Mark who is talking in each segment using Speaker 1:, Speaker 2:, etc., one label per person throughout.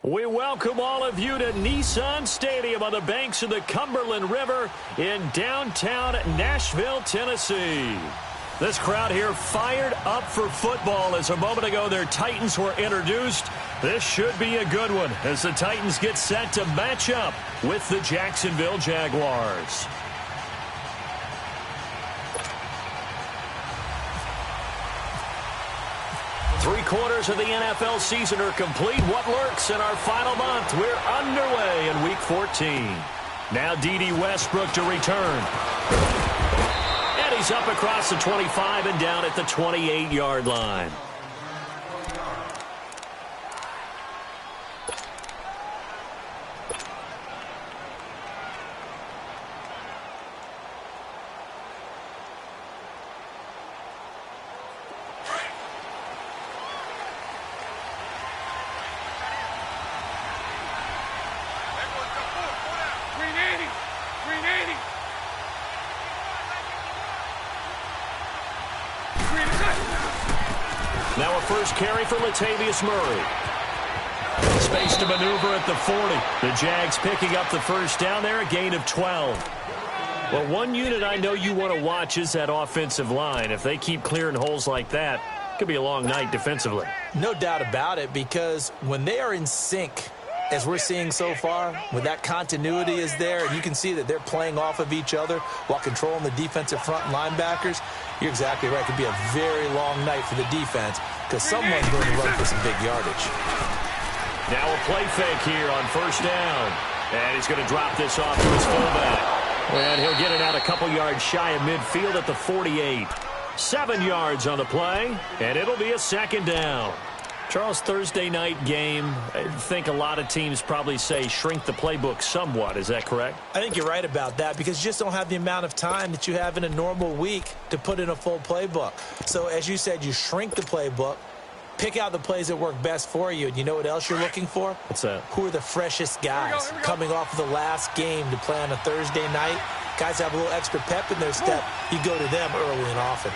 Speaker 1: We welcome all of you to Nissan Stadium on the banks of the Cumberland River in downtown Nashville, Tennessee. This crowd here fired up for football as a moment ago their Titans were introduced. This should be a good one as the Titans get set to match up with the Jacksonville Jaguars. Three-quarters of the NFL season are complete. What lurks in our final month? We're underway in Week 14. Now D.D. Westbrook to return. And he's up across the 25 and down at the 28-yard line. Now a first carry for Latavius Murray. Space to maneuver at the 40. The Jags picking up the first down there, a gain of 12. Well, one unit I know you want to watch is that offensive line. If they keep clearing holes like that, it could be a long night defensively.
Speaker 2: No doubt about it, because when they are in sync, as we're seeing so far, when that continuity is there, and you can see that they're playing off of each other while controlling the defensive front linebackers, you're exactly right. It could be a very long night for the defense because someone's going to run for some big yardage.
Speaker 1: Now a play fake here on first down. And he's going to drop this off to his fullback. And he'll get it out a couple yards shy of midfield at the 48. 7 yards on the play, and it'll be a second down. Charles, Thursday night game, I think a lot of teams probably say shrink the playbook somewhat. Is that correct?
Speaker 2: I think you're right about that because you just don't have the amount of time that you have in a normal week to put in a full playbook. So as you said, you shrink the playbook, pick out the plays that work best for you, and you know what else you're looking for?
Speaker 1: What's that?
Speaker 2: Who are the freshest guys coming off of the last game to play on a Thursday night? Guys have a little extra pep in their step. You go to them early and often.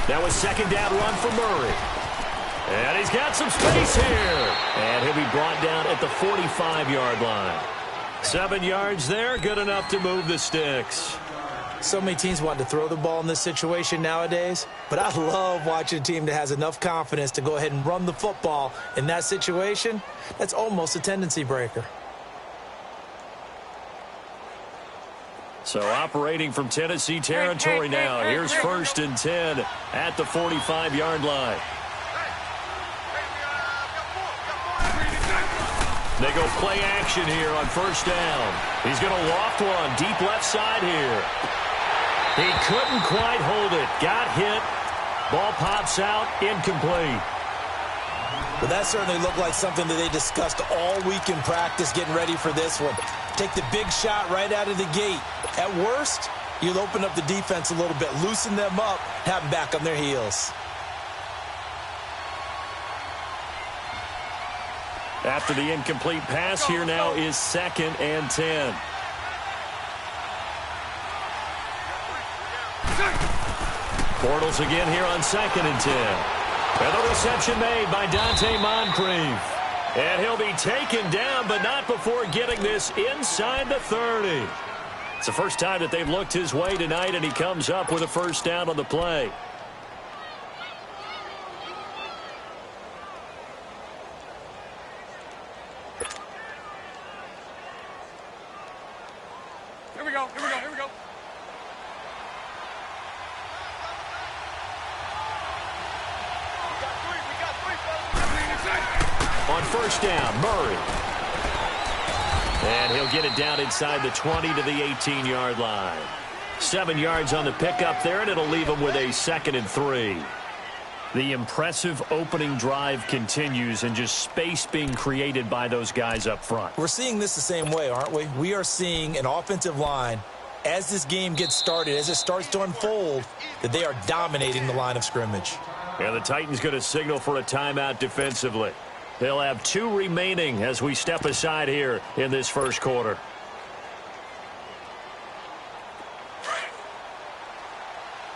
Speaker 1: Now a second down run for Murray. And he's got some space here. And he'll be brought down at the 45-yard line. 7 yards there, good enough to move the sticks.
Speaker 2: So many teams want to throw the ball in this situation nowadays, but I love watching a team that has enough confidence to go ahead and run the football in that situation. That's almost a tendency breaker.
Speaker 1: So operating from Tennessee territory now. Here's first and 10 at the 45-yard line. They go play action here on first down. He's going to loft one deep left side here. He couldn't quite hold it. Got hit. Ball pops out. Incomplete.
Speaker 2: Well, that certainly looked like something that they discussed all week in practice getting ready for this one. Take the big shot right out of the gate. At worst, you'll open up the defense a little bit, loosen them up, have them back on their heels.
Speaker 1: After the incomplete pass, here now is second and 10. Bortles again here on second and 10. And the reception made by Dante Moncrief. And he'll be taken down, but not before getting this inside the 30. It's the first time that they've looked his way tonight, and he comes up with a first down on the play.
Speaker 3: Here we go.
Speaker 1: On first down, Murray. And he'll get it down inside the 20 to the 18-yard line. 7 yards on the pickup there, and it'll leave him with a second and 3. The impressive opening drive continues, and just space being created by those guys up front.
Speaker 2: We're seeing this the same way, aren't we? We are seeing an offensive line, as this game gets started, as it starts to unfold, that they are dominating the line of scrimmage.
Speaker 1: Yeah, the Titans going to signal for a timeout defensively. They'll have 2 remaining as we step aside here in this first quarter.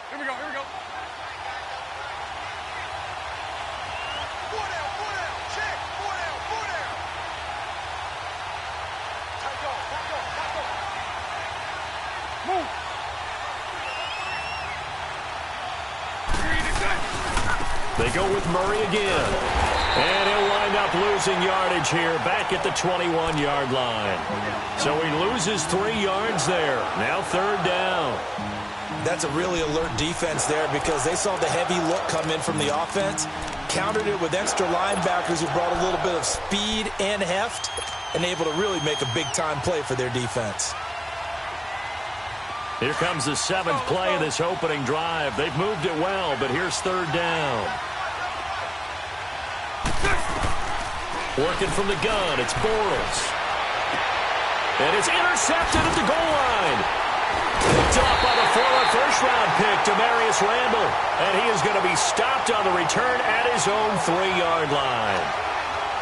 Speaker 3: Here we go.
Speaker 1: They go with Murray again. And he'll wind up losing yardage here back at the 21-yard line. So he loses 3 yards there. Now 3rd down.
Speaker 2: That's a really alert defense there because they saw the heavy look come in from the offense, countered it with extra linebackers who brought a little bit of speed and heft, and able to really make a big-time play for their defense.
Speaker 1: Here comes the 7th play of this opening drive. They've moved it well, but here's 3rd down. Working from the gun, it's Bortles. And it's intercepted at the goal line. Picked off by the former first-round pick, Demarius Randall. And he is going to be stopped on the return at his own 3-yard line.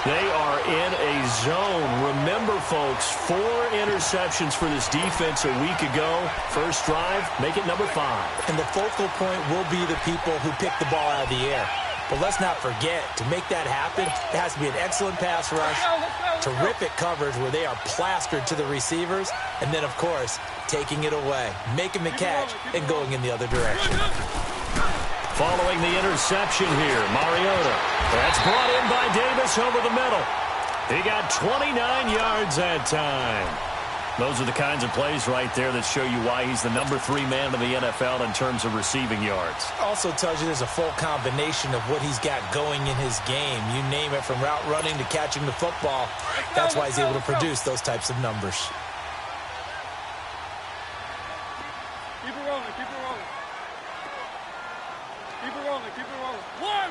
Speaker 1: They are in a zone. Remember, folks, 4 interceptions for this defense a week ago. First drive, make it number 5.
Speaker 2: And the focal point will be the people who pick the ball out of the air. But let's not forget, to make that happen, it has to be an excellent pass rush, terrific coverage where they are plastered to the receivers, and then, of course, taking it away, making the catch, and going in the other direction.
Speaker 1: Following the interception here, Mariota. That's brought in by Davis over the middle. He got 29 yards that time. Those are the kinds of plays right there that show you why he's the number 3 man in the NFL in terms of receiving yards.
Speaker 2: Also tells you there's a full combination of what he's got going in his game. You name it, from route running to catching the football. That's why he's able to produce those types of numbers.
Speaker 3: Keep it rolling, keep it rolling. Keep it rolling, keep it rolling. One.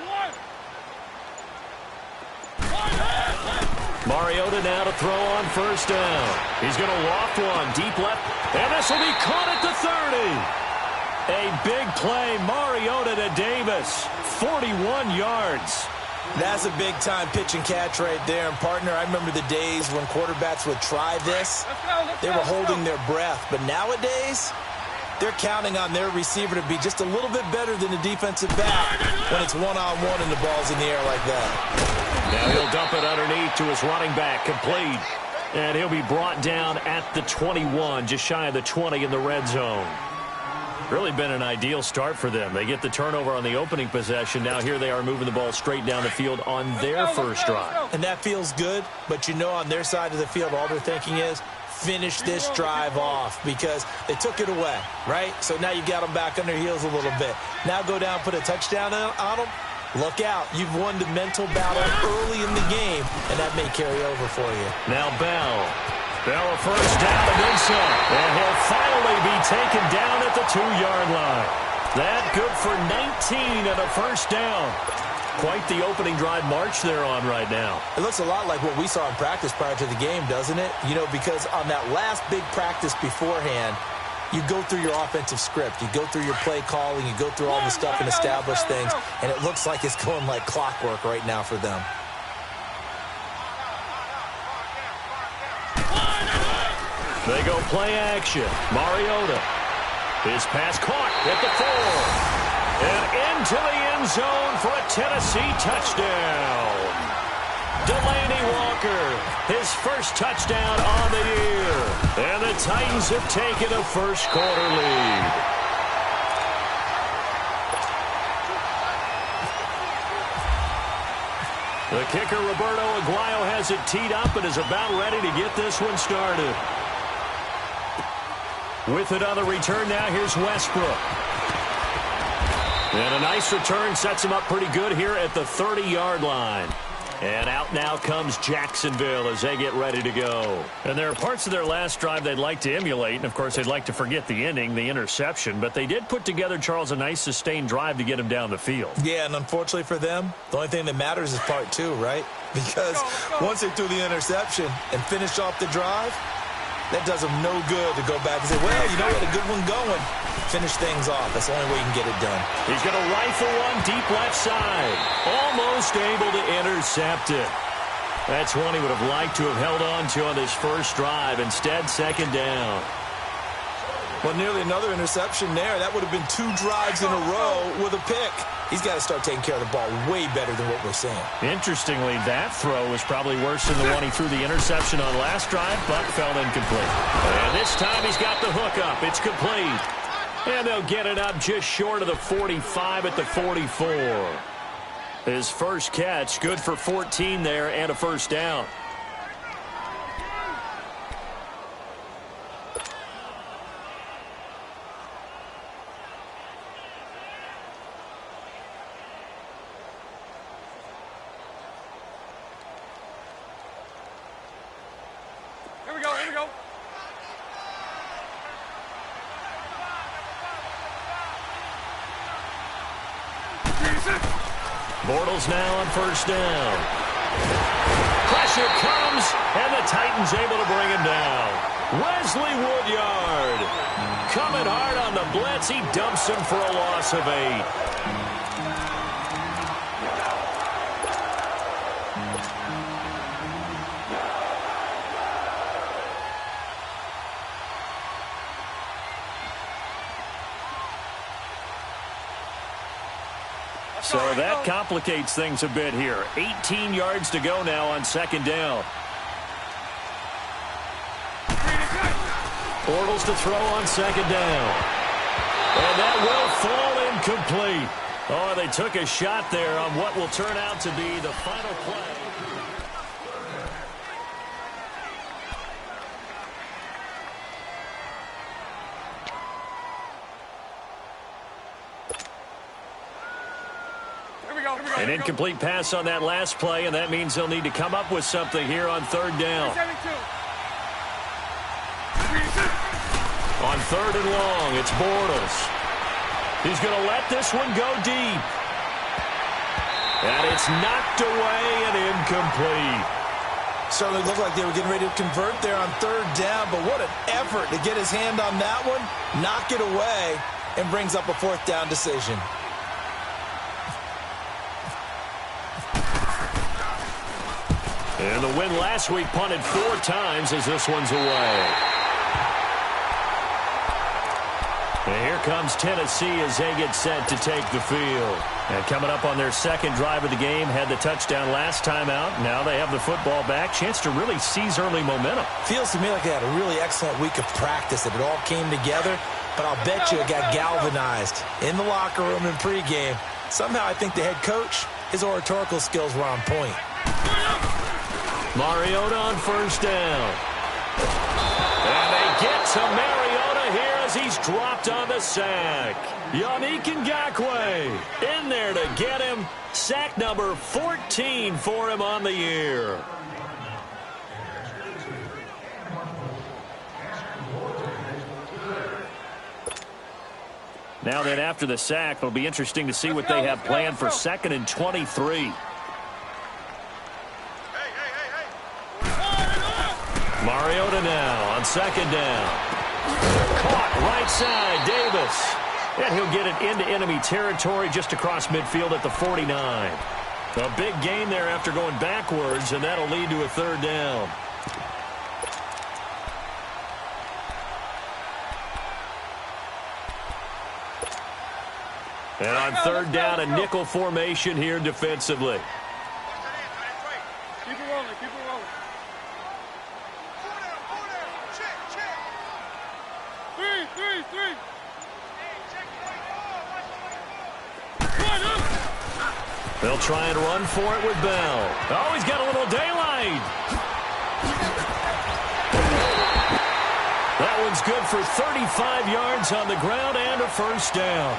Speaker 1: Mariota now to throw on first down. He's going to loft one deep left, and this will be caught at the 30. A big play, Mariota to Davis, 41 yards.
Speaker 2: That's a big-time pitch and catch right there. And, partner, I remember the days when quarterbacks would try this. They were holding their breath. But nowadays, they're counting on their receiver to be just a little bit better than the defensive back when it's one-on-one and the ball's in the air like that.
Speaker 1: Now he'll dump it underneath to his running back, complete. And he'll be brought down at the 21, just shy of the 20 in the red zone. Really been an ideal start for them. They get the turnover on the opening possession. Now here they are moving the ball straight down the field on their first drive.
Speaker 2: And that feels good, but you know on their side of the field all they're thinking is, finish this drive off because they took it away, right? So now you got them back on their heels a little bit. Now go down, put a touchdown on them. Look out. You've won the mental battle early in the game, and that may carry over for you.
Speaker 1: Now Bell a first down and then some. And he'll finally be taken down at the 2-yard line. That good for 19 and a first down. Quite the opening drive march they're on right now.
Speaker 2: It looks a lot like what we saw in practice prior to the game, doesn't it? You know, because on that last big practice beforehand, you go through your offensive script. You go through your play calling. You go through all the stuff and establish things. And it looks like it's going like clockwork right now for them.
Speaker 1: They go play action. Mariota. His pass caught at the 4. And into the end zone for a Tennessee touchdown. Delaney Walker, his first touchdown on the year. And the Titans have taken a first-quarter lead. The kicker, Roberto Aguayo, has it teed up and is about ready to get this one started. With it on the return now, here's Westbrook. And a nice return sets him up pretty good here at the 30-yard line. And out now comes Jacksonville as they get ready to go. And there are parts of their last drive they'd like to emulate. And, of course, they'd like to forget the ending, the interception. But they did put together, Charles, a nice sustained drive to get him down the field.
Speaker 2: Yeah, and unfortunately for them, the only thing that matters is part 2, right? Because once they threw the interception and finished off the drive, that does them no good to go back and say, well, you know what, a good one going. Finish things off. That's the only way you can get it done.
Speaker 1: He's going to rifle one deep left side. Almost able to intercept it. That's one he would have liked to have held on to on this first drive. Instead, second down.
Speaker 2: Well, nearly another interception there. That would have been 2 drives in a row with a pick. He's got to start taking care of the ball way better than what we're seeing.
Speaker 1: Interestingly, that throw was probably worse than the one he threw the interception on last drive, but fell incomplete. And this time he's got the hook up. It's complete. And they'll get it up just short of the 45 at the 44. His first catch, good for 14 there and a first down.
Speaker 3: Here we go, here we go.
Speaker 1: Bortles now on first down. Pressure comes, and the Titans able to bring him down. Wesley Woodyard coming hard on the blitz. He dumps him for a loss of 8. So that complicates things a bit here. 18 yards to go now on second down. Bortles to throw on second down. And that will fall incomplete. Oh, they took a shot there on what will turn out to be the final play. An incomplete pass on that last play, and that means they'll need to come up with something here on third down. On third and long, it's Bortles. He's going to let this one go deep. And it's knocked away and incomplete.
Speaker 2: Certainly looked like they were getting ready to convert there on third down, but what an effort to get his hand on that one, knock it away, and brings up a fourth down decision.
Speaker 1: And the win last week punted 4 times as this one's away. And here comes Tennessee as they get set to take the field. And coming up on their second drive of the game, had the touchdown last time out. Now they have the football back. Chance to really seize early momentum.
Speaker 2: Feels to me like they had a really excellent week of practice, that it all came together. But I'll bet you it got galvanized in the locker room in pregame. Somehow I think the head coach, his oratorical skills were on point.
Speaker 1: Mariota on first down. And they get to Mariota here as he's dropped on the sack. Yannick Ngakoue in there to get him. Sack number 14 for him on the year. Now then, after the sack, it'll be interesting to see what they have planned for 2nd and 23. Mariota now on second down. Caught right side, Davis. And he'll get it into enemy territory just across midfield at the 49. A big gain there after going backwards, and that'll lead to a third down. And on third down, a nickel formation here defensively.
Speaker 3: Keep it rolling, keep it rolling. Three.
Speaker 1: They'll try and run for it with Bell. Oh, he's got a little daylight. That one's good for 35 yards on the ground and a first down.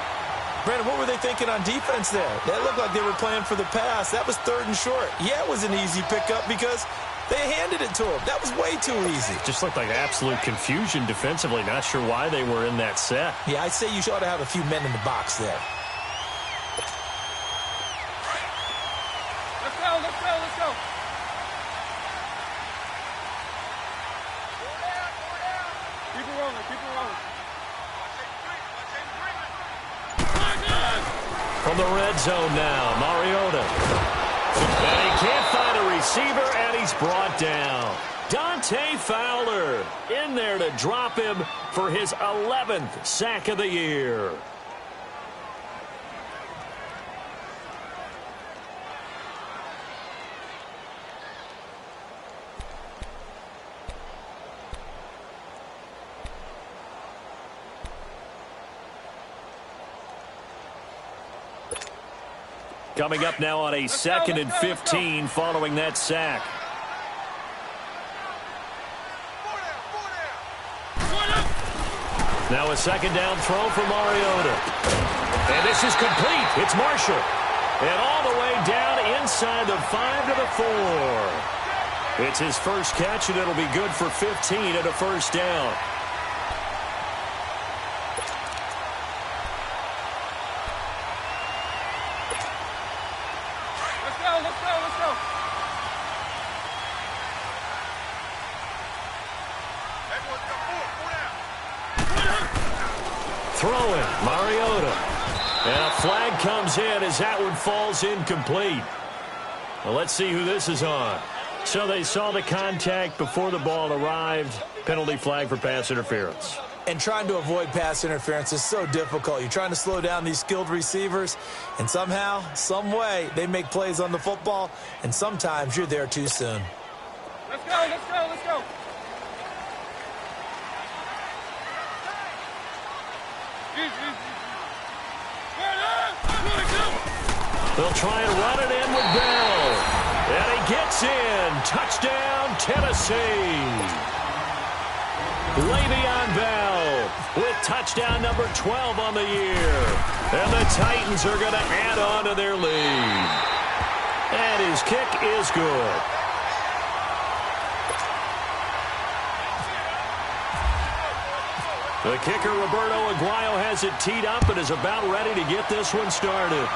Speaker 2: Brandon, what were they thinking on defense there? That looked like they were playing for the pass. That was third and short. Yeah, it was an easy pickup because they handed it to him. That was way too easy.
Speaker 1: Just looked like absolute confusion defensively. Not sure why they were in that set.
Speaker 2: Yeah, I'd say you ought to have a few men in the box there.
Speaker 3: Let's go. Keep it rolling.
Speaker 1: From the red zone now, Mariota. And he can't find a receiver, and he's brought down. Dante Fowler in there to drop him for his 11th sack of the year. Coming up now on a 2nd and 15 following that sack. Now a 2nd down throw for Mariota. And this is complete. It's Marshall. And all the way down inside the 5 to the 4. It's his first catch, and it'll be good for 15 and a first down.
Speaker 3: Let's go.
Speaker 1: Throwing, Mariota. And a flag comes in as that one falls incomplete. Well, let's see who this is on. So they saw the contact before the ball arrived. Penalty flag for pass interference.
Speaker 2: And trying to avoid pass interference is so difficult. You're trying to slow down these skilled receivers, and somehow, some way, they make plays on the football, and sometimes you're there too soon.
Speaker 3: Let's go.
Speaker 1: They'll try and run it in with Bell. And he gets in. Touchdown, Tennessee. Le'Veon Bell with touchdown number 12 on the year. And the Titans are going to add on to their lead. And his kick is good. The kicker, Roberto Aguayo, has it teed up and is about ready to get this one started.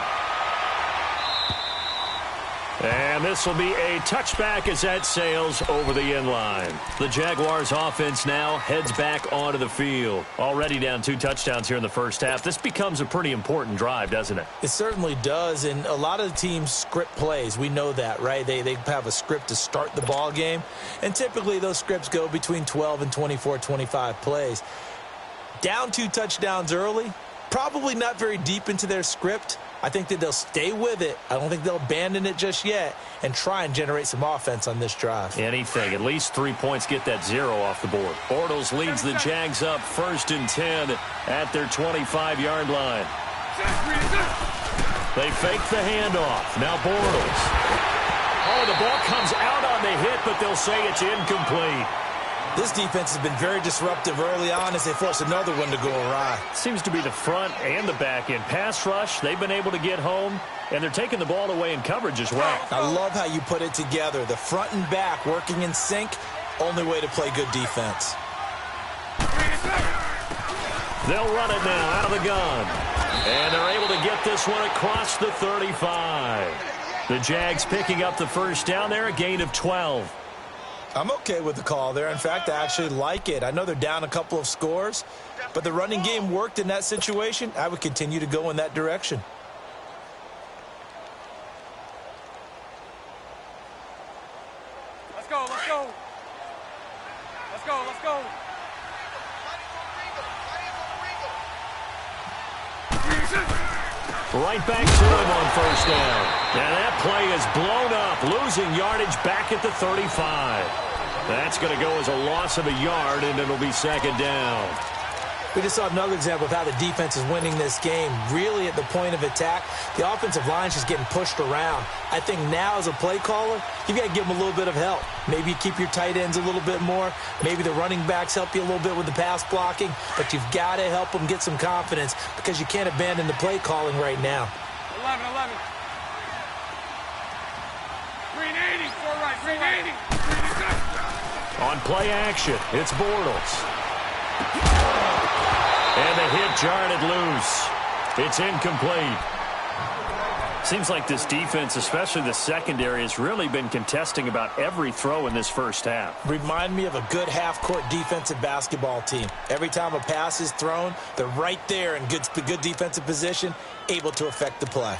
Speaker 1: And this will be a touchback as that sails over the end line. The Jaguars offense now heads back onto the field. Already down 2 touchdowns here in the first half. This becomes a pretty important drive, doesn't it?
Speaker 2: It certainly does, and a lot of the teams script plays. We know that, right? They have a script to start the ball game, and typically those scripts go between 12 and 24, 25 plays. Down 2 touchdowns early, probably not very deep into their script. I think that they'll stay with it. I don't think they'll abandon it just yet and try and generate some offense on this drive.
Speaker 1: Anything. At least 3 points get that 0 off the board. Bortles leads the Jags up 1st and 10 at their 25-yard line. They fake the handoff. Now Bortles. Oh, the ball comes out on the hit, but they'll say it's incomplete.
Speaker 2: This defense has been very disruptive early on as they force another one to go awry.
Speaker 1: Seems to be the front and the back end. Pass rush, they've been able to get home, and they're taking the ball away in coverage as well.
Speaker 2: I love how you put it together. The front and back working in sync, only way to play good defense.
Speaker 1: They'll run it now out of the gun. And they're able to get this one across the 35. The Jags picking up the first down there, a gain of 12.
Speaker 2: I'm okay with the call there. In fact, I actually like it. I know they're down a couple of scores, but the running game worked in that situation. I would continue to go in that direction.
Speaker 3: Let's go.
Speaker 1: Right back to him on first down. And that play is blown up, losing yardage back at the 35. That's going to go as a loss of a yard, and it'll be 2nd down.
Speaker 2: We just saw another example of how the defense is winning this game. Really at the point of attack, the offensive line is just getting pushed around. I think now as a play caller, you've got to give them a little bit of help. Maybe you keep your tight ends a little bit more. Maybe the running backs help you a little bit with the pass blocking. But you've got to help them get some confidence because you can't abandon the play calling right now.
Speaker 3: 11. 380. 4 right. 380.
Speaker 1: On play action, it's Bortles. And the hit jarred loose. It's incomplete. Seems like this defense, especially the secondary, has really been contesting about every throw in this first half.
Speaker 2: Remind me of a good half-court defensive basketball team. Every time a pass is thrown, they're right there in good defensive position, able to affect the play.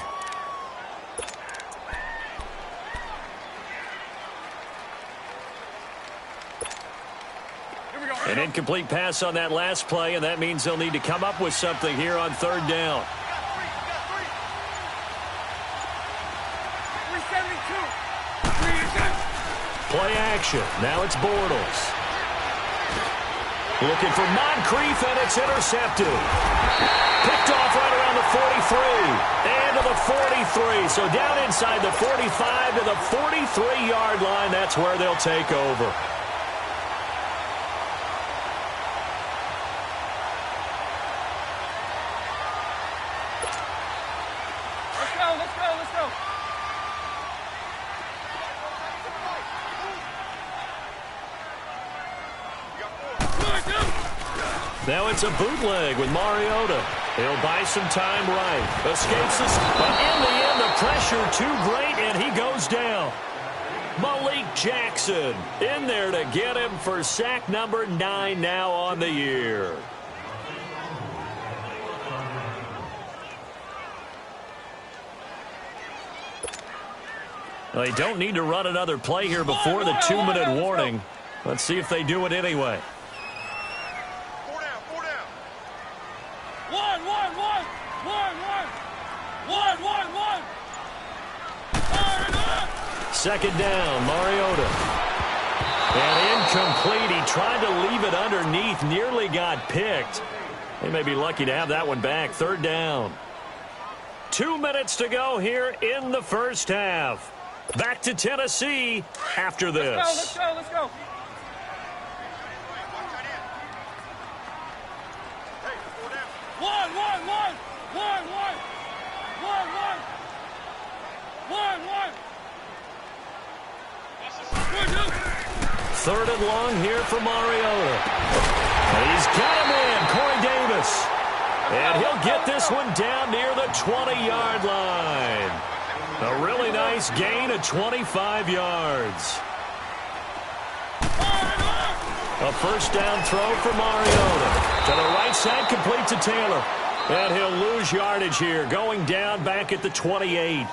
Speaker 1: An incomplete pass on that last play, and that means they'll need to come up with something here on 3rd down.
Speaker 3: 372.
Speaker 1: Play action. Now it's Bortles. Looking for Moncrief, and it's intercepted. Picked off right around the 43 and to the 43. So down inside the 45 to the 43-yard line. That's where they'll take over. Now it's a bootleg with Mariota. He'll buy some time right. Escapes this, but in the end, the pressure too great, and he goes down. Malik Jackson in there to get him for sack number 9 now on the year. They don't need to run another play here before the 2-minute warning. Let's see if they do it anyway. Second down, Mariota. And incomplete. He tried to leave it underneath, nearly got picked. They may be lucky to have that one back. Third down. 2 minutes to go here in the first half. Back to Tennessee after this.
Speaker 3: Let's go, let's go.
Speaker 1: Third and long here for Mariota. He's got him in, Corey Davis. And he'll get this one down near the 20-yard line. A really nice gain of 25 yards. A first down throw for Mariota. To the right side, complete to Taylor. And he'll lose yardage here, going down back at the 28.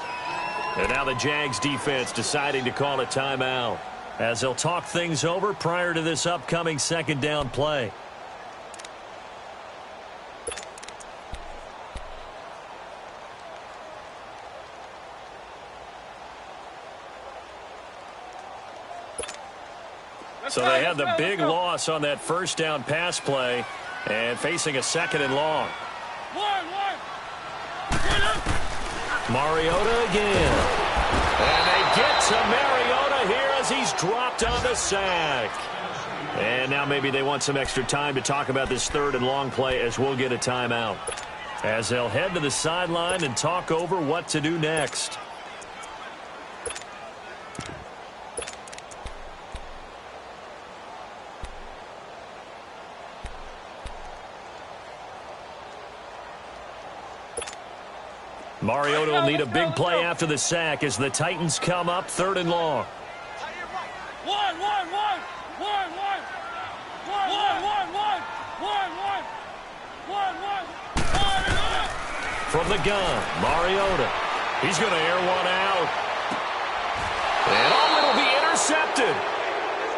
Speaker 1: And now the Jags defense deciding to call a timeout, as they'll talk things over prior to this upcoming second down play. So they had the big loss on that first down pass play and facing a second and long. Mariota again. And they get to Mariota here as he's dropped on the sack. And now maybe they want some extra time to talk about this third and long play, as we'll get a timeout, as they'll head to the sideline and talk over what to do next. Mariota will need a big play after the sack as the Titans come up third and long. From the gun, Mariota. He's going to air one out. And it'll be intercepted.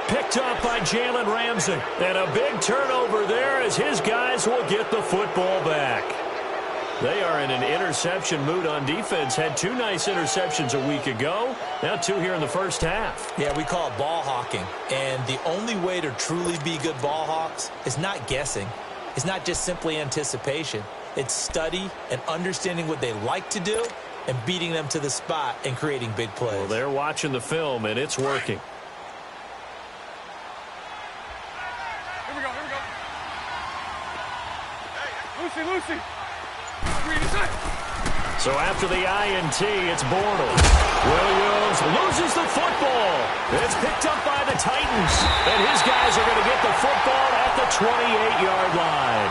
Speaker 1: Picked up by Jalen Ramsey. And a big turnover there as his guys will get the football back. They are in an interception mood on defense. Had 2 nice interceptions a week ago. Now 2 here in the first half.
Speaker 2: Yeah, we call it ball hawking. And the only way to truly be good ball hawks is not guessing. It's not just simply anticipation. It's study and understanding what they like to do and beating them to the spot and creating big plays.
Speaker 1: Well, they're watching the film, and it's working.
Speaker 3: Here we go, here we go. Hey, Lucy.
Speaker 1: So after the INT, it's Bortles. Williams loses the football. It's picked up by the Titans. And his guys are going to get the football at the 28-yard line.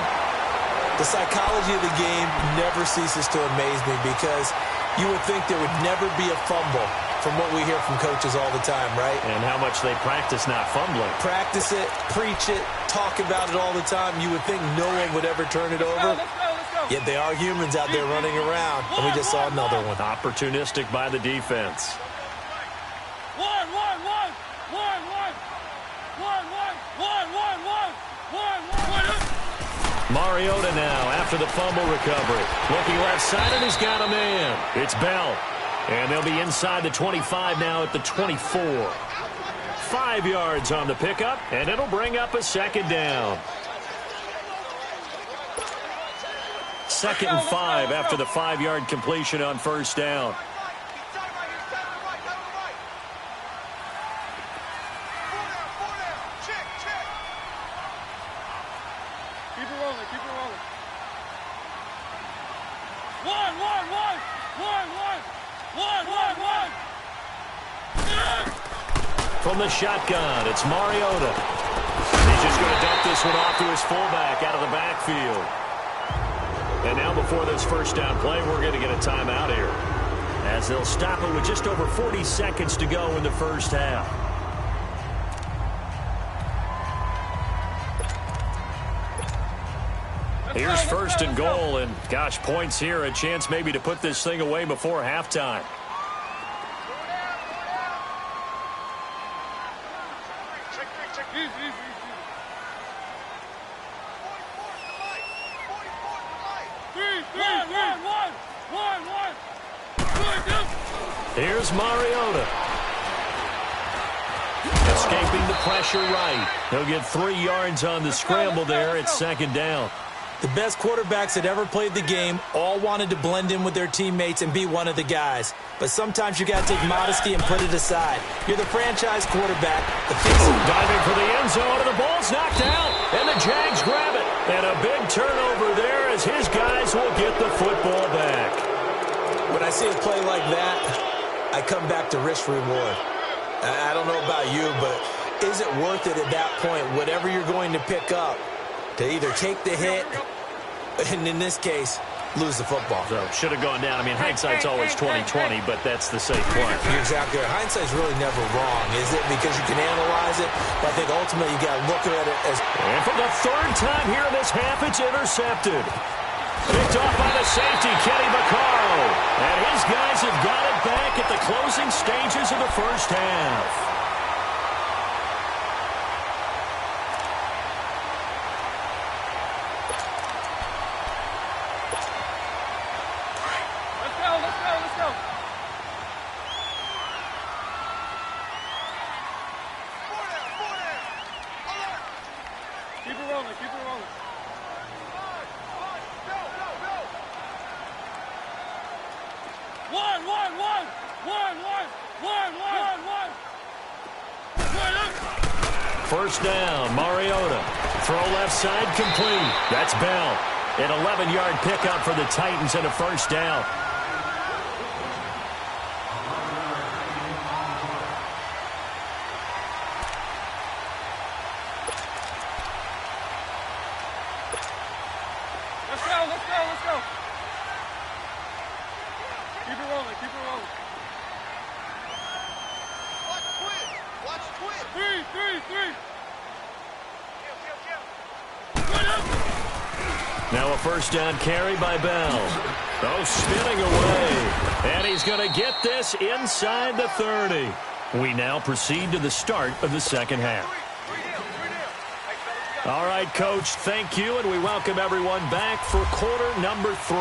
Speaker 2: The psychology of the game never ceases to amaze me, because you would think there would never be a fumble from what we hear from coaches all the time, right?
Speaker 1: And how much they practice not fumbling.
Speaker 2: Practice it, preach it, talk about it all the time. You would think no one would ever turn it over.
Speaker 3: Let's go.
Speaker 2: Yet they are humans out there running around, and we just saw another one.
Speaker 1: Opportunistic by the defense. Mariota now after the fumble recovery. Looking left side, and he's got a man. It's Bell. And they'll be inside the 25 now at the 24. 5 yards on the pickup, and it'll bring up a second down. 2nd and 5 after the 5-yard completion on first down. From the shotgun, it's Mariota. He's just going to dump this one off to his fullback out of the backfield. And now before this first down play, we're going to get a timeout here, as they'll stop it with just over 40 seconds to go in the first half. Here's first and goal, and gosh, points here, a chance maybe to put this thing away before halftime. Here's Mariota. Escaping the pressure right. He'll get 3 yards on the scramble there. It's 2nd down.
Speaker 2: The best quarterbacks that ever played the game all wanted to blend in with their teammates and be one of the guys. But sometimes you got to take modesty and put it aside. You're the franchise quarterback.
Speaker 1: Diving for the end zone, and the ball's knocked out. And the Jags grab it. And a big turnover there as his guys will get the football back.
Speaker 2: When I see a play like that, I come back to risk-reward. I don't know about you, but is it worth it at that point, whatever you're going to pick up, to either take the hit, and in this case, lose the football?
Speaker 1: So, should have gone down. I mean, hindsight's always 20/20, but that's the safe play.
Speaker 2: You're exactly right. Hindsight's really never wrong, is it? Because you can analyze it, but I think ultimately you got to look at it as...
Speaker 1: And for the 3rd time here in this half, it's intercepted. Picked off by the safety, Kenny Vaccaro. And his guys have got it back at the closing stages of the first half.
Speaker 3: Let's go. Keep it rolling.
Speaker 1: First down, Mariota. Throw left side, complete. That's Bell. An 11-yard pickup for the Titans and a first down.
Speaker 3: Let's go. Keep it rolling. Watch twist. Three.
Speaker 1: Now a first down carry by Bell. Oh, spinning away. And he's going to get this inside the 30. We now proceed to the start of the second half. All right, Coach, thank you, and we welcome everyone back for quarter number 3.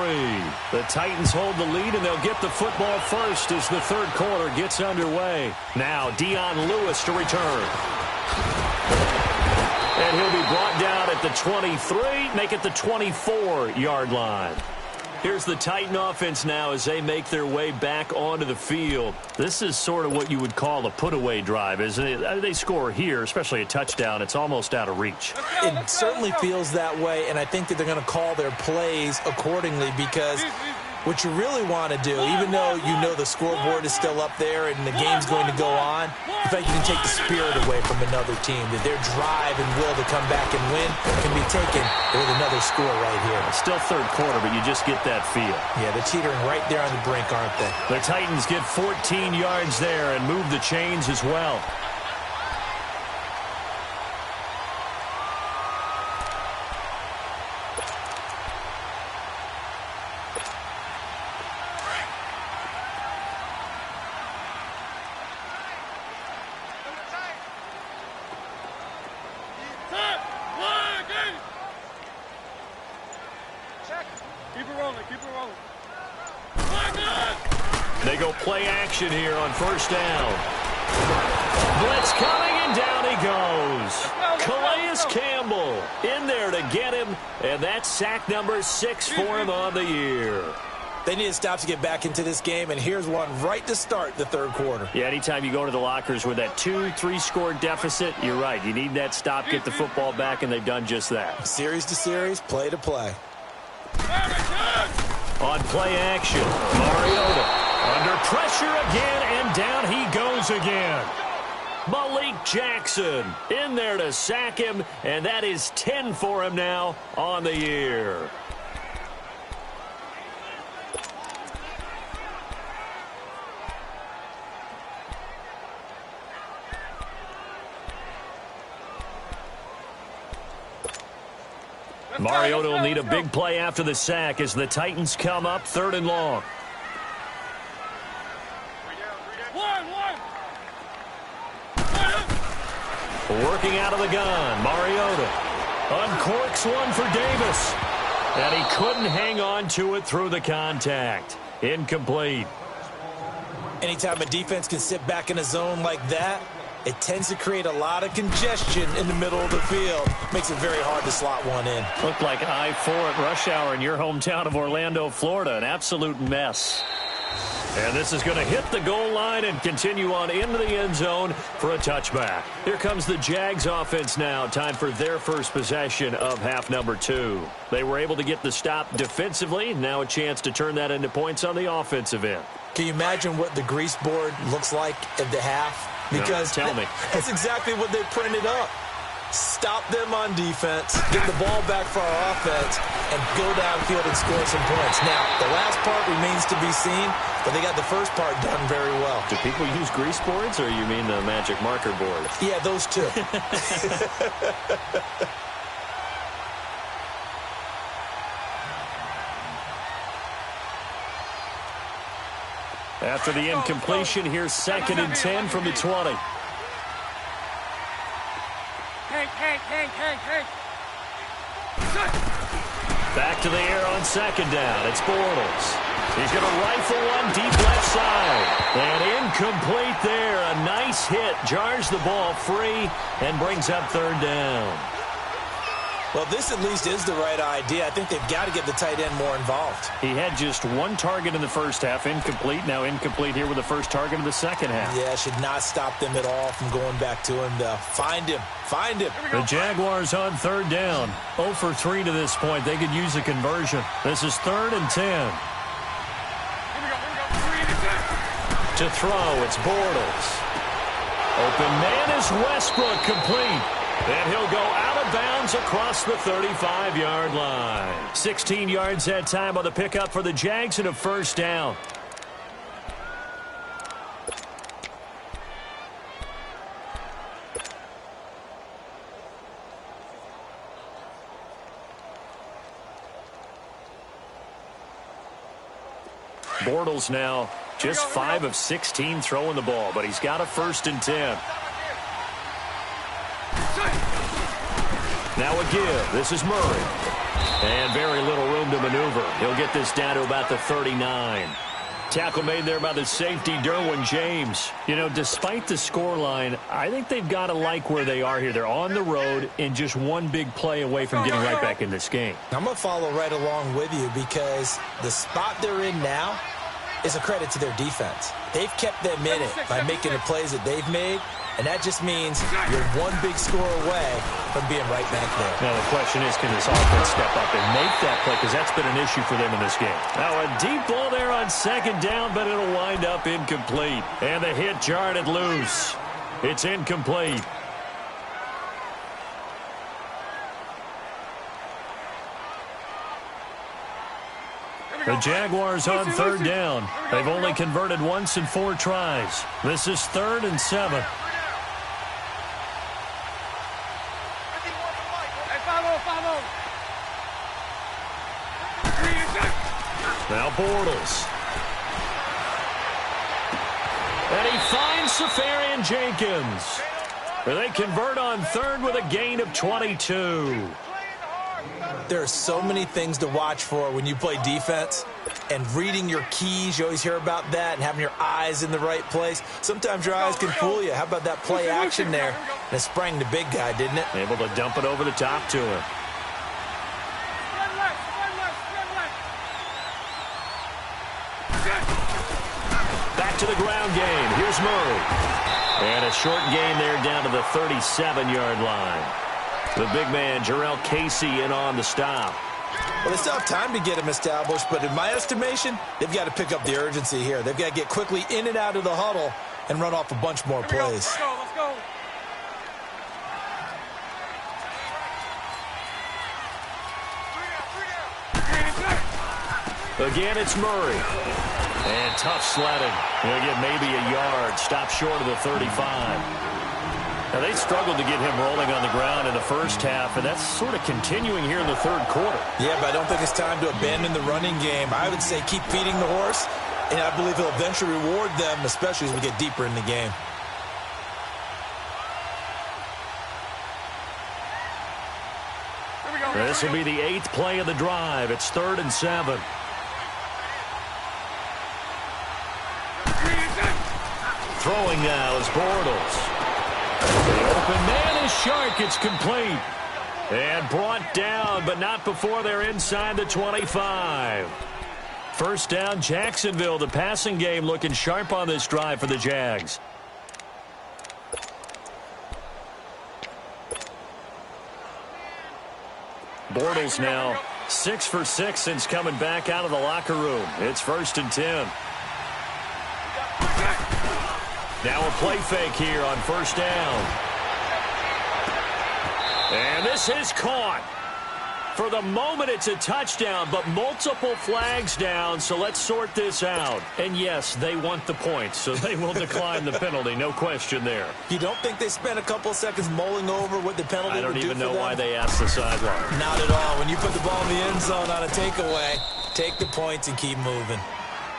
Speaker 1: The Titans hold the lead, and they'll get the football first as the third quarter gets underway. Now, Dion Lewis to return. And he'll be brought down at the 23, make it the 24-yard line. Here's the Titan offense now as they make their way back onto the field. This is sort of what you would call a put-away drive, isn't it? They score here, especially a touchdown. It's almost out of reach.
Speaker 2: It certainly feels that way, and I think that they're going to call their plays accordingly because what you really want to do, even though you know the scoreboard is still up there and the game's going to go on, in fact, you can take the spirit away from another team, that their drive and will to come back and win can be taken with another score right here.
Speaker 1: It's still third quarter, but you just get that feel.
Speaker 2: Yeah, they're teetering right there on the brink, aren't they?
Speaker 1: The Titans get 14 yards there and move the chains as well. They go play action here on first down. Blitz coming, and down he goes. goes. Calais Campbell in there to get him, and that's sack number 6 for him on the year.
Speaker 2: They need to stop to get back into this game, and here's one right to start the third quarter.
Speaker 1: Yeah, anytime you go to the lockers with that 2-3 score deficit, you're right. You need that stop, get the football back, and they've done just that.
Speaker 2: Series to series, play to play.
Speaker 1: On play action, Mariota under pressure again, and down he goes again. Malik Jackson in there to sack him, and that is 10 for him now on the year. Mariota will need a big play after the sack as the Titans come up 3rd and long. Working out of the gun, Mariota uncorks one for Davis. And he couldn't hang on to it through the contact. Incomplete.
Speaker 2: Anytime a defense can sit back in a zone like that, it tends to create a lot of congestion in the middle of the field. Makes it very hard to slot one in.
Speaker 1: Looked like I-4 at rush hour in your hometown of Orlando, Florida. An absolute mess. And this is going to hit the goal line and continue on into the end zone for a touchback. Here comes the Jags offense now. Time for their first possession of half number 2. They were able to get the stop defensively. Now a chance to turn that into points on the offensive end.
Speaker 2: Can you imagine what the grease board looks like at the half? Because
Speaker 1: no, tell me.
Speaker 2: That's exactly what they printed up. Stop them on defense, get the ball back for our offense, and go downfield and score some points. Now, the last part remains to be seen, but they got the first part done very well.
Speaker 1: Do people use grease boards, or you mean the magic marker board?
Speaker 2: Yeah, those two.
Speaker 1: After the incompletion, here's 2nd and 10 from the 20. Back to the air on 2nd down. It's Bortles. He's going to rifle one deep left side. And incomplete there. A nice hit. Jars the ball free and brings up 3rd down.
Speaker 2: Well, this at least is the right idea. I think they've got to get the tight end more involved.
Speaker 1: He had just 1 target in the first half, incomplete. Now incomplete here with the first target of the second half.
Speaker 2: Yeah, should not stop them at all from going back to him. Find him. Find him.
Speaker 1: The Jaguars on 3rd down. 0 for 3 to this point. They could use a conversion. This is 3rd and 10. To throw, it's Bortles. Open man is Westbrook, complete. And he'll go out of bounds across the 35-yard line. 16 yards that time on the pickup for the Jags and a 1st down. Bortles now just 5 of 16 throwing the ball, but he's got a 1st and 10. Now a give. This is Murray. And very little room to maneuver. He'll get this down to about the 39. Tackle made there by the safety, Derwin James. You know, despite the scoreline, I think they've got to like where they are here. They're on the road and just 1 big play away from getting right back in this game.
Speaker 2: I'm going to follow right along with you because the spot they're in now is a credit to their defense. They've kept them in it by making the plays that they've made, and that just means you're 1 big score away from being right back there.
Speaker 1: Now the question is, can this offense step up and make that play? Because that's been an issue for them in this game. Now a deep ball there on 2nd down, but it'll wind up incomplete. And the hit jarred it loose. It's incomplete. The Jaguars on 3rd down. They've only converted once in 4 tries. This is 3rd and 7. Now Bortles. And he finds Safarian Jenkins. They convert on 3rd with a gain of 22.
Speaker 2: There are so many things to watch for when you play defense. And reading your keys, you always hear about that, and having your eyes in the right place. Sometimes your eyes can fool you. How about that play action there? And it sprang the big guy, didn't it?
Speaker 1: Able to dump it over the top to him.
Speaker 3: Run left, run left, run left.
Speaker 1: Back to the ground game. Here's Murray. And a short gain there down to the 37-yard line. The big man, Jarrell Casey, in on the stop.
Speaker 2: Well, they still have time to get him established, but in my estimation, they've got to pick up the urgency here. They've got to get quickly in and out of the huddle and run off a bunch more plays.
Speaker 3: Let's go, let's go.
Speaker 1: Again, it's Murray. And tough sledding. He'll get maybe a yard. Stop short of the 35. Now, they struggled to get him rolling on the ground in the first half, and that's sort of continuing here in the third quarter.
Speaker 2: Yeah, but I don't think it's time to abandon the running game. I would say keep feeding the horse, and I believe he'll eventually reward them, especially as we get deeper in the game.
Speaker 3: Here we go.
Speaker 1: This will be the 8th play of the drive. It's 3rd and 7. Throwing now is Bortles. The open man is Shark. It's complete. And brought down, but not before they're inside the 25. First down, Jacksonville. The passing game looking sharp on this drive for the Jags. Bortles now 6 for 6 since coming back out of the locker room. It's 1st and 10. Now a play fake here on 1st down. And this is caught. For the moment, it's a touchdown, but multiple flags down, so let's sort this out. And yes, they want the points, so they will decline the penalty, no question there.
Speaker 2: You don't think they spent a couple seconds mulling over what the penalty would do for them?
Speaker 1: I don't even know why they asked the sideline.
Speaker 2: Not at all. When you put the ball in the end zone on a takeaway, take the points and keep moving.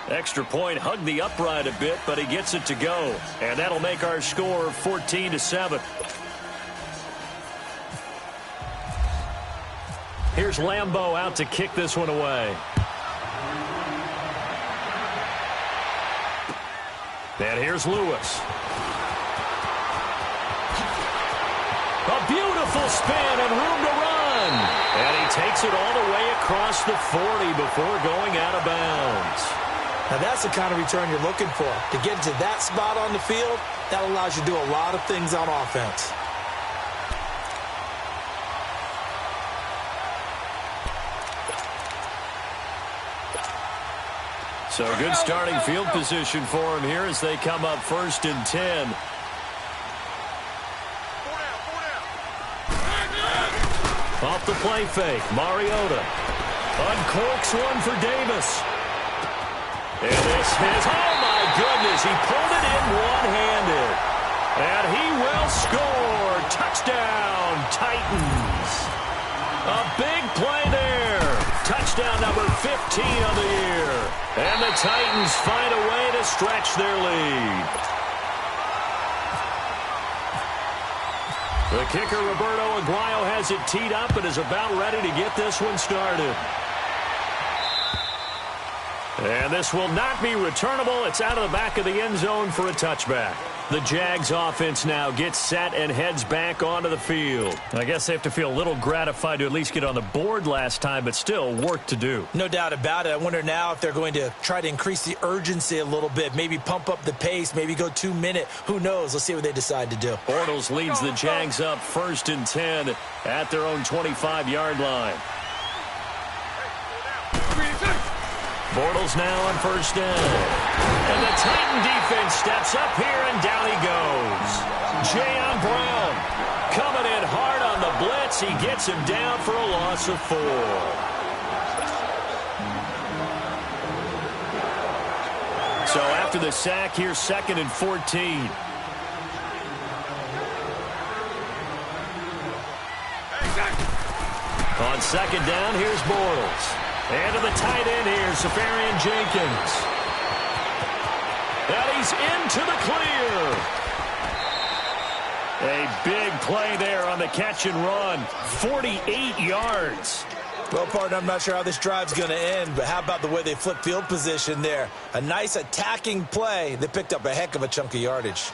Speaker 1: Extra point, hugged the upright a bit, but he gets it to go. And that'll make our score 14-7. Here's Lambeau out to kick this one away. And here's Lewis. A beautiful spin and room to run. And he takes it all the way across the 40 before going out of bounds.
Speaker 2: Now, that's the kind of return you're looking for. To get to that spot on the field, that allows you to do a lot of things on offense.
Speaker 1: So good starting field position for him here as they come up 1st and 10. Off the play fake, Mariota uncorks one for Davis. And this is, oh my goodness, he pulled it in one-handed. And he will score. Touchdown, Titans. A big play there. Touchdown number 15 of the year. And the Titans find a way to stretch their lead. The kicker, Roberto Aguayo, has it teed up and is about ready to get this one started. And this will not be returnable. It's out of the back of the end zone for a touchback. The Jags offense now gets set and heads back onto the field. I guess they have to feel a little gratified to at least get on the board last time, but still work to do.
Speaker 2: No doubt about it. I wonder now if they're going to try to increase the urgency a little bit, maybe pump up the pace, maybe go 2-minute. Who knows? Let's see what they decide to do.
Speaker 1: Bortles leads the Jags up 1st and 10 at their own 25-yard line. Bortles now on 1st down. And the Titan defense steps up here, and down he goes. Jayon Brown coming in hard on the blitz. He gets him down for a loss of 4. So after the sack, here's 2nd and 14. On 2nd down, here's Bortles. And to the tight end here, Safarian Jenkins. And he's into the clear. A big play there on the catch and run. 48 yards.
Speaker 2: Well, partner, I'm not sure how this drive's going to end, but how about the way they flip field position there? A nice attacking play that picked up a heck of a chunk of yardage.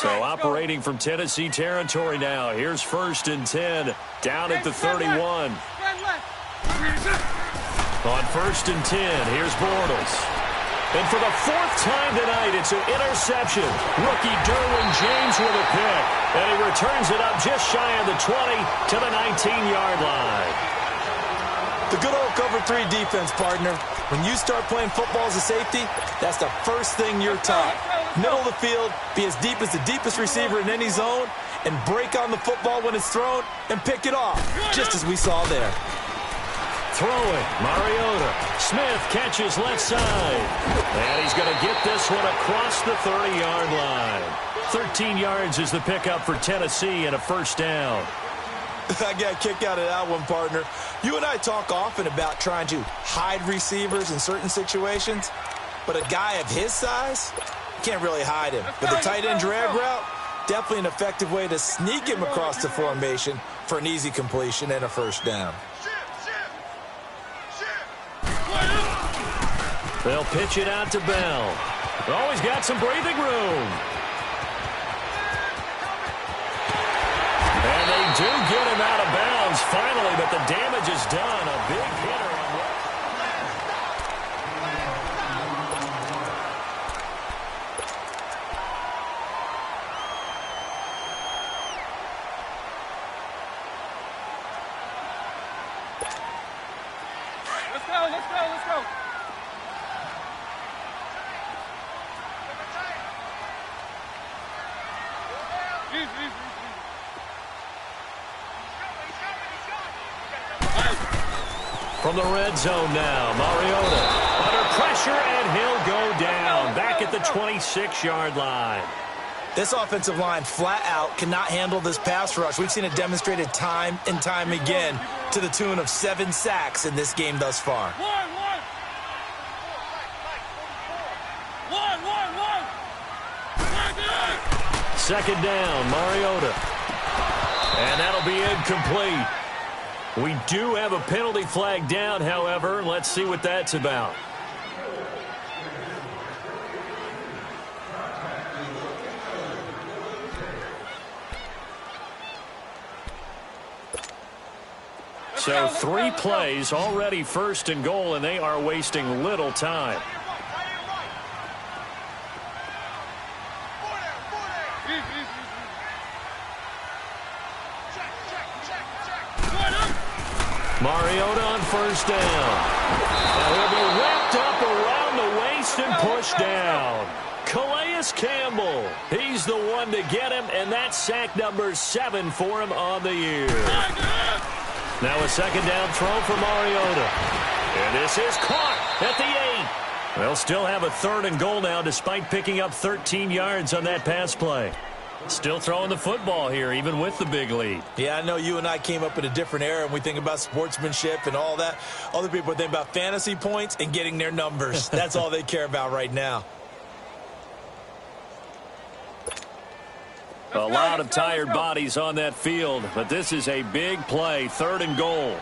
Speaker 1: So operating from Tennessee territory now. Here's 1st and 10, down at the 31. On 1st and 10, here's Bortles. And for the 4th time tonight, it's an interception. Rookie Derwin James with a pick. And he returns it up just shy of the 20 to the 19-yard line.
Speaker 2: The good old cover 3 defense, partner. When you start playing football as a safety, that's the first thing you're taught. Middle of the field, be as deep as the deepest receiver in any zone, and break on the football when it's thrown and pick it off, just as we saw there.
Speaker 1: Throwing, Mariota. Smith catches left side. And he's going to get this one across the 30-yard line. 13 yards is the pickup for Tennessee and a 1st down.
Speaker 2: I got a kick out of that one, partner. You and I talk often about trying to hide receivers in certain situations, but a guy of his size, you can't really hide him. With a tight end drag route, definitely an effective way to sneak him across the formation for an easy completion and a 1st down.
Speaker 1: They'll pitch it out to Bell. Always got some breathing room. And they do get him out of bounds finally, but the damage is done. A big hitter on
Speaker 3: Let's go, let's go, let's go.
Speaker 1: From the red zone now, Mariota under pressure, and he'll go down back at the 26-yard line.
Speaker 2: This offensive line flat out cannot handle this pass rush. We've seen it demonstrated time and time again to the tune of 7 sacks in this game thus far.
Speaker 1: Second down, Mariota. And that'll be incomplete. We do have a penalty flag down, however. Let's see what that's about. So 3 plays, already 1st and goal, and they are wasting little time. Mariota on 1st down. And he'll be wrapped up around the waist and pushed down. Calais Campbell, he's the one to get him, and that's sack number 7 for him on the year. Now a 2nd down throw for Mariota. And this is caught at the 8. They'll still have a 3rd and goal now despite picking up 13 yards on that pass play. Still throwing the football here, even with the big lead.
Speaker 2: Yeah, I know you and I came up in a different era, and we think about sportsmanship and all that. Other people think about fantasy points and getting their numbers. That's all they care about right now.
Speaker 1: A lot of tired bodies on that field, but this is a big play, 3rd and goal.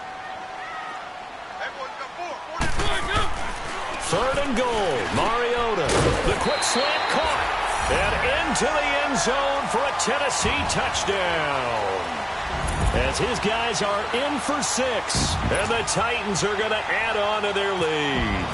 Speaker 1: 3rd and goal, Mariota. The quick slant caught. And into the end zone for a Tennessee touchdown. As his guys are in for 6. And the Titans are going to add on to their lead.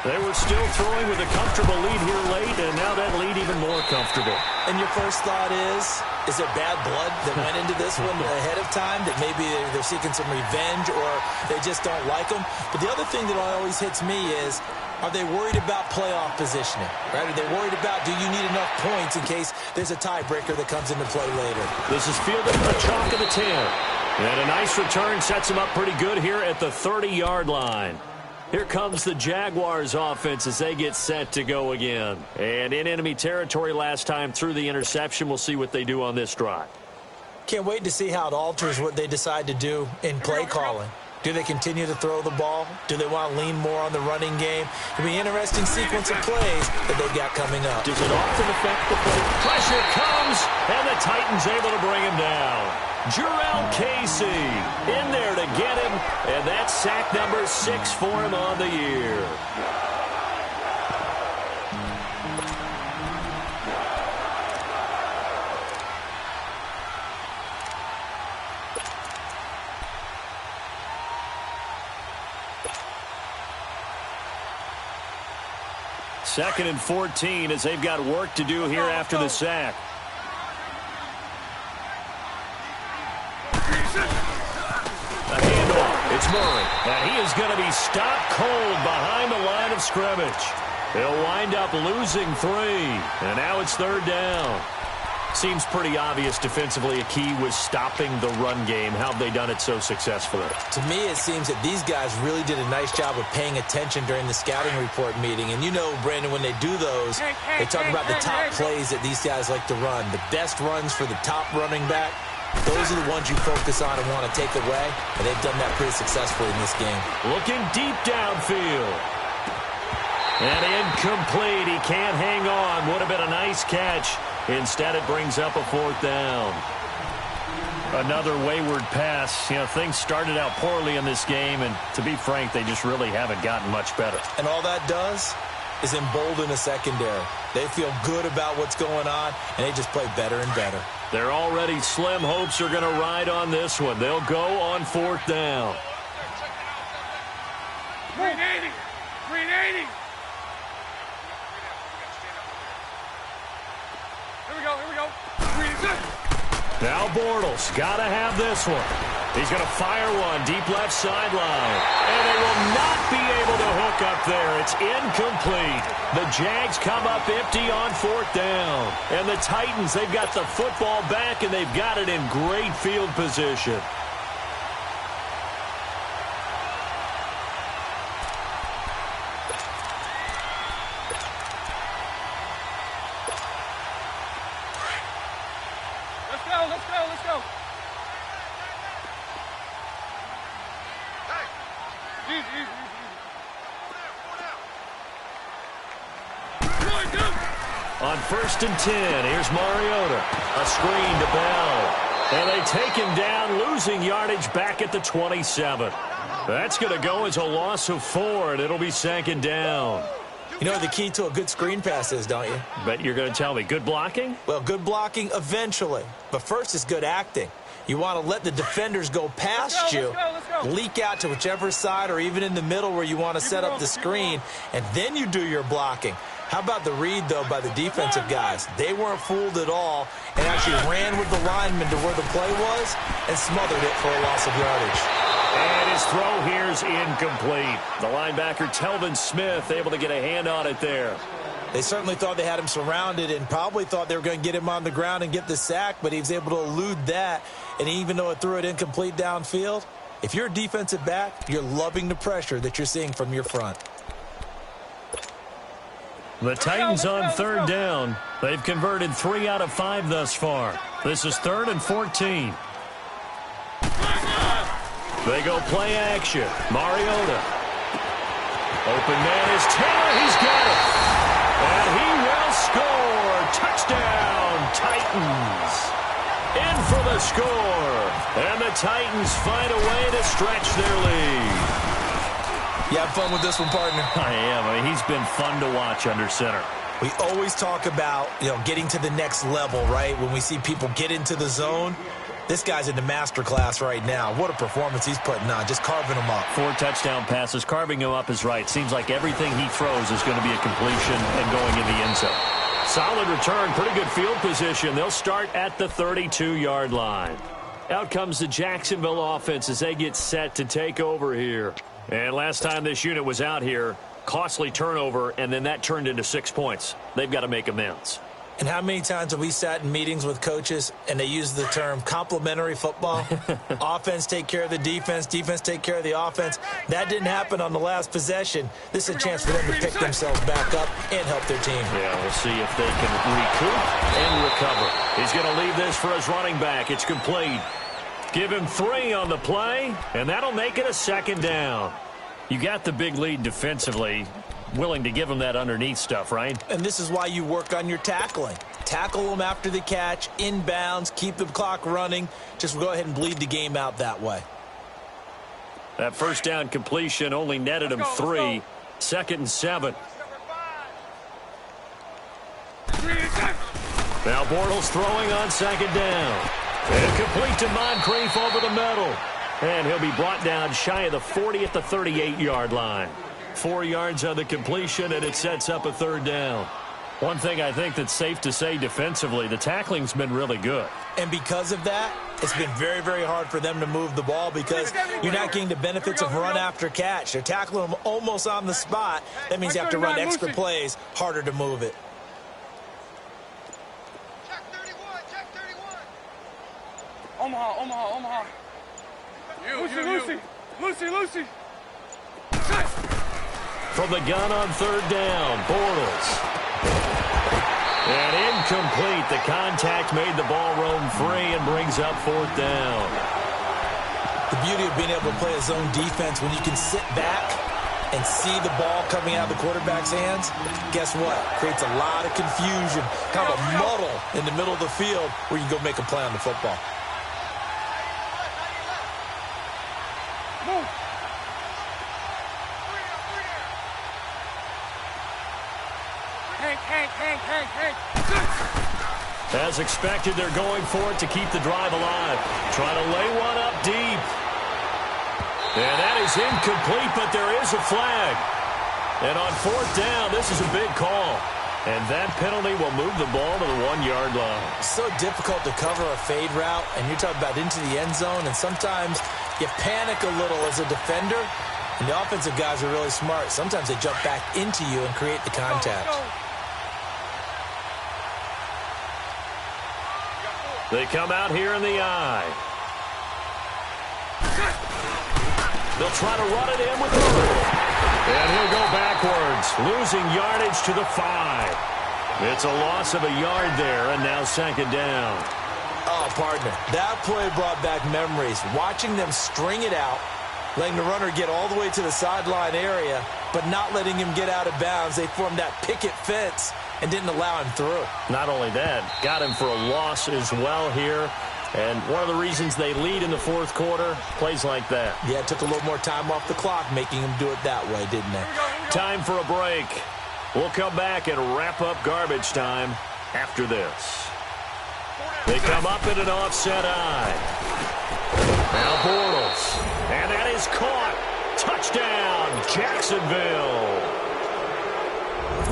Speaker 1: They were still throwing with a comfortable lead here late, and now that lead even more comfortable.
Speaker 2: And your first thought is there bad blood that went into this one ahead of time, that maybe they're seeking some revenge or they just don't like them? But the other thing that always hits me is, are they worried about playoff positioning? Right? Are they worried about, do you need enough points in case there's a tiebreaker that comes into play later?
Speaker 1: This is fielded at the chalk of the 10. And a nice return sets him up pretty good here at the 30-yard line. Here comes the Jaguars offense as they get set to go again. And in enemy territory last time through the interception. We'll see what they do on this drive.
Speaker 2: Can't wait to see how it alters what they decide to do in play calling. Do they continue to throw the ball? Do they want to lean more on the running game? It'll be an interesting sequence of plays that they've got coming up.
Speaker 1: Does it often affect the play? Pressure comes, and the Titans able to bring him down. Jarrell Casey in there to get him, and that's sack number 6 for him on the year. 2nd and 14 as they've got work to do here after the sack. A handoff. It's Murray. And he is going to be stopped cold behind the line of scrimmage. He'll wind up losing 3. And now it's 3rd down. Seems pretty obvious defensively a key was stopping the run game. How have they done it so successfully?
Speaker 2: To me, it seems that these guys really did a nice job of paying attention during the scouting report meeting. And you know, Brandon, when they do those, they talk about the top plays that these guys like to run. The best runs for the top running back, those are the ones you focus on and want to take away. And they've done that pretty successfully in this game.
Speaker 1: Looking deep downfield. And incomplete. He can't hang on. Would have been a nice catch. Instead, it brings up a 4th down. Another wayward pass. You know, things started out poorly in this game, and to be frank, they just really haven't gotten much better.
Speaker 2: And all that does is embolden a secondary. They feel good about what's going on, and they just play better and better.
Speaker 1: Their already slim hopes are going to ride on this one. They'll go on 4th down.
Speaker 3: 380. 380. Here we go.
Speaker 1: Now Bortles got to have this one. He's going to fire one deep left sideline. And they will not be able to hook up there. It's incomplete. The Jags come up empty on 4th down. And the Titans, they've got the football back, and they've got it in great field position.
Speaker 3: Let's go. Easy.
Speaker 1: On 1st and 10, here's Mariota. A screen to Bell. And they take him down, losing yardage back at the 27. That's going to go as a loss of 4, and it'll be 2nd down.
Speaker 2: You know what the key to a good screen pass is, don't you?
Speaker 1: Bet you're going to tell me. Good blocking?
Speaker 2: Well, good blocking eventually. But first is good acting. You want to let the defenders go past you, leak out to whichever side or even in the middle where you want to set up the screen, and then you do your blocking. How about the read, though, by the defensive guys? They weren't fooled at all and actually ran with the lineman to where the play was and smothered it for a loss of yardage.
Speaker 1: And his throw here's incomplete. The linebacker, Telvin Smith, able to get a hand on it there.
Speaker 2: They certainly thought they had him surrounded and probably thought they were going to get him on the ground and get the sack, but he was able to elude that. And even though it threw it incomplete downfield, if you're a defensive back, you're loving the pressure that you're seeing from your front.
Speaker 1: The Titans on 3rd down. They've converted 3 out of 5 thus far. This is 3rd and 14. They go play action. Mariota. Open man is Taylor. He's got it. And he will score. Touchdown, Titans. In for the score. And the Titans find a way to stretch their lead.
Speaker 2: You have fun with this one, partner?
Speaker 1: I am. I mean, he's been fun to watch under center.
Speaker 2: We always talk about, getting to the next level, right? When we see people get into the zone, this guy's in the master class right now. What a performance he's putting on, just carving them up. 4
Speaker 1: touchdown passes. Carving him up is right. Seems like everything he throws is going to be a completion and going in the end zone. Solid return, pretty good field position. They'll start at the 32-yard line. Out comes the Jacksonville offense as they get set to take over here. And last time this unit was out here, costly turnover, and then that turned into 6 points. They've got to make amends.
Speaker 2: And how many times have we sat in meetings with coaches and they use the term complementary football? Offense take care of the defense, defense take care of the offense. That didn't happen on the last possession. This is a chance for them to pick themselves back up and help their team.
Speaker 1: Yeah, we'll see if they can recoup and recover. He's going to leave this for his running back. It's complete. Give him 3 on the play, and that'll make it a 2nd down. You got the big lead defensively. Willing to give him that underneath stuff, right?
Speaker 2: And this is why you work on your tackling. Tackle them after the catch, inbounds, keep the clock running. Just go ahead and bleed the game out that way.
Speaker 1: That first down completion only netted him 3. 2nd and 7. Now Bortles throwing on 2nd down. And complete to Moncrief over the middle. And he'll be brought down shy of the 40 at the 38-yard line. 4 yards on the completion, and it sets up a third down. One thing I think that's safe to say defensively, the tackling's been really good.
Speaker 2: And because of that, it's been very, very hard for them to move the ball because you're not getting the benefits of run after catch. They're tackling them almost on the spot. That means you have to run extra plays, harder to move it.
Speaker 3: Check 31, check 31. Omaha. Lucy.
Speaker 1: From the gun on third down, Bortles. And incomplete. The contact made the ball roam free and brings up fourth down.
Speaker 2: The beauty of being able to play a zone defense when you can sit back and see the ball coming out of the quarterback's hands, guess what? Creates a lot of confusion, kind of a muddle in the middle of the field where you can go make a play on the football.
Speaker 3: Move. Hank.
Speaker 1: As expected, they're going for it to keep the drive alive. Trying to lay one up deep. And that is incomplete, but there is a flag. And on fourth down, this is a big call. And that penalty will move the ball to the 1 yard line.
Speaker 2: So difficult to cover a fade route, and you're talking about into the end zone, and sometimes you panic a little as a defender, and the offensive guys are really smart. Sometimes they jump back into you and create the contact.
Speaker 1: They come out here in the eye. They'll try to run it in with Murray. And he'll go backwards, losing yardage to the 5. It's a loss of a yard there, and now second down.
Speaker 2: Oh, partner, that play brought back memories. Watching them string it out, letting the runner get all the way to the sideline area, but not letting him get out of bounds. They formed that picket fence and didn't allow him through.
Speaker 1: Not only that, got him for a loss as well here. And one of the reasons they lead in the fourth quarter, plays like that.
Speaker 2: Yeah, it took a little more time off the clock, making him do it that way, didn't it?
Speaker 1: Time for a break. We'll come back and wrap up garbage time after this. They come up in an offset eye. Now Bortles. And that is caught. Touchdown, Jacksonville.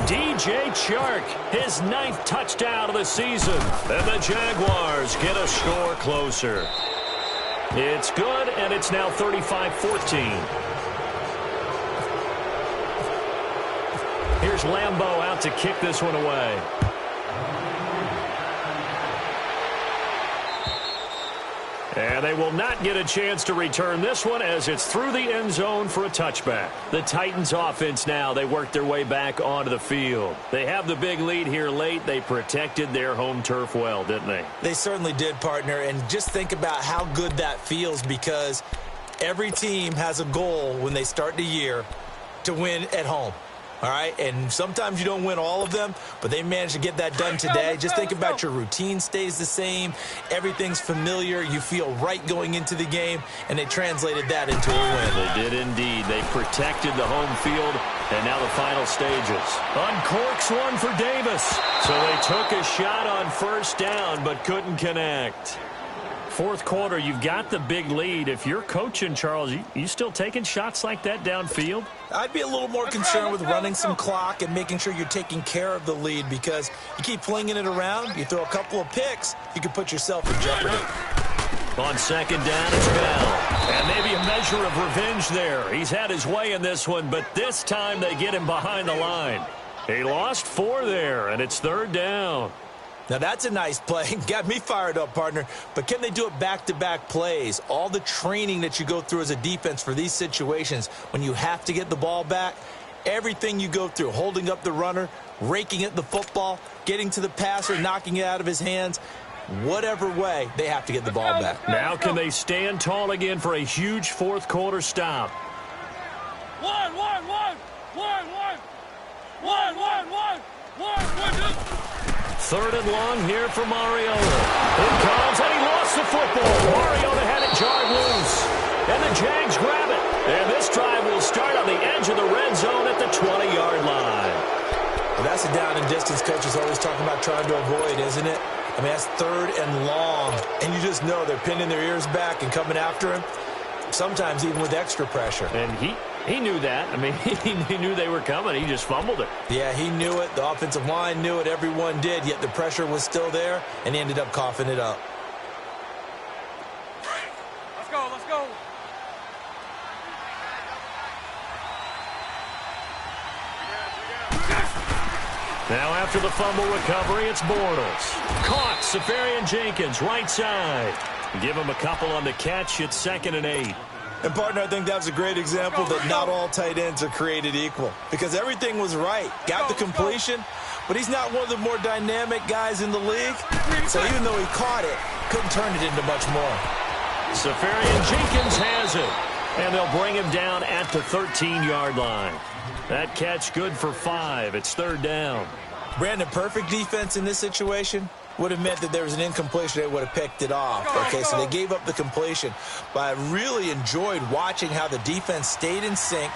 Speaker 1: DJ Chark, his 9th touchdown of the season. And the Jaguars get a score closer. It's good, and it's now 35-14. Here's Lambeau out to kick this one away. And they will not get a chance to return this one as it's through the end zone for a touchback. The Titans offense now, they work their way back onto the field. They have the big lead here late. They protected their home turf well, didn't they? They
Speaker 2: certainly did, partner. And just think about how good that feels, because every team has a goal when they start the year to win at home. All right, and sometimes you don't win all of them, but they managed to get that done today. Just think about your routine stays the same. Everything's familiar. You feel right going into the game, and they translated that into a win.
Speaker 1: They did indeed. They protected the home field, and now the final stages. Uncorks one for Davis. So they took a shot on first down, but couldn't connect. Fourth quarter, you've got the big lead. If you're coaching, Charles, you still taking shots like that downfield?
Speaker 2: I'd be a little more concerned with running some clock and making sure you're taking care of the lead, because you keep flinging it around, you throw a couple of picks, you can put yourself in jeopardy.
Speaker 1: On second down, it's Bell. And maybe a measure of revenge there. He's had his way in this one, but this time they get him behind the line. He lost 4 there, and it's third down.
Speaker 2: Now, that's a nice play. Got me fired up, partner. But can they do it back-to-back plays? All the training that you go through as a defense for these situations, when you have to get the ball back, everything you go through, holding up the runner, raking at the football, getting to the passer, knocking it out of his hands, whatever way, they have to get the ball back.
Speaker 1: Now can they stand tall again for a huge fourth quarter stop?
Speaker 3: One.
Speaker 1: Third and long here for Mariota. It comes, and he lost the football. Mariota had it jarred loose. And the Jags grab it. And this drive will start on the edge of the red zone at the 20-yard line.
Speaker 2: Well, that's a down and distance coach is always talking about trying to avoid, isn't it? I mean, that's third and long. And you just know they're pinning their ears back and coming after him, sometimes even with extra pressure.
Speaker 1: And He knew that. I mean, he knew they were coming. He just fumbled it.
Speaker 2: Yeah, he knew it. The offensive line knew it. Everyone did, yet the pressure was still there, and he ended up coughing it up.
Speaker 3: Let's go, let's go.
Speaker 1: Now after the fumble recovery, it's Bortles. Caught. Safarian Jenkins, right side. Give him a couple on the catch. It's 2nd and 8.
Speaker 2: And, partner, I think that was a great example that not all tight ends are created equal. Because everything was right. Got the completion, but he's not one of the more dynamic guys in the league. So even though he caught it, couldn't turn it into much more.
Speaker 1: Safarian Jenkins has it. And they'll bring him down at the 13-yard line. That catch good for 5. It's 3rd down.
Speaker 2: Brandon, perfect defense in this situation would have meant that there was an incompletion. They would have picked it off. Okay, so they gave up the completion. But I really enjoyed watching how the defense stayed in sync,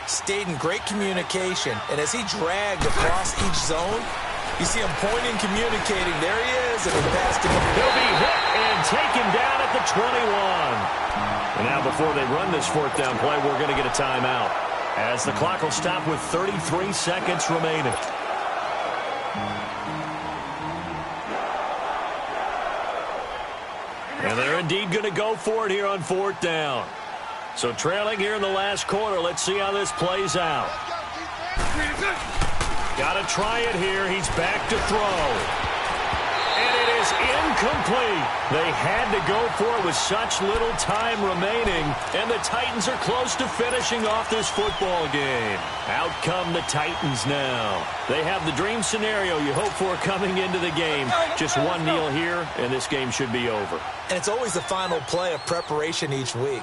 Speaker 2: stayed in great communication. And as he dragged across each zone, you see him pointing, communicating. There he is, and he passed him.
Speaker 1: He'll be hit and taken down at the 21. And now before they run this 4th down play, we're going to get a timeout, as the clock will stop with 33 seconds remaining. And they're indeed going to go for it here on 4th down. So trailing here in the last quarter. Let's see how this plays out. Got to try it here. He's back to throw. And it is incomplete. They had to go for it with such little time remaining. And the Titans are close to finishing off this football game. Out come the Titans now. They have the dream scenario you hope for coming into the game. Just one kneel here, and this game should be over.
Speaker 2: And it's always the final play of preparation each week.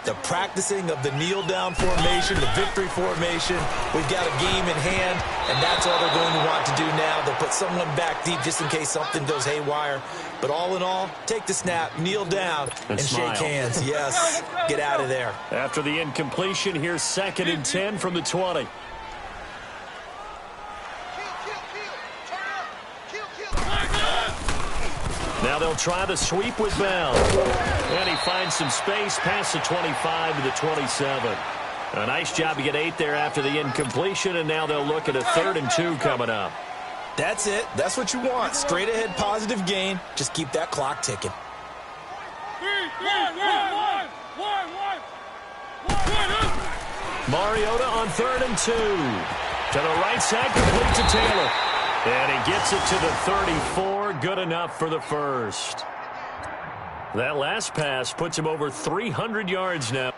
Speaker 2: The practicing of the kneel-down formation, the victory formation. We've got a game in hand, and that's all they're going to want to do now. They'll put someone back deep just in case something goes haywire. But all in all, take the snap, kneel down, and shake hands. Yes, get out of there.
Speaker 1: After the incompletion, here's 2nd and 10 from the 20. Now they'll try the sweep with Bell. And he finds some space past the 25 to the 27. A nice job to get 8 there after the incompletion, and now they'll look at a 3rd and 2 coming up.
Speaker 2: That's it. That's what you want. Straight ahead positive gain. Just keep that clock ticking.
Speaker 1: Mariota on 3rd and 2. To the right side, complete to Taylor. And he gets it to the 34. Good enough for the first. That last pass puts him over 300 yards now.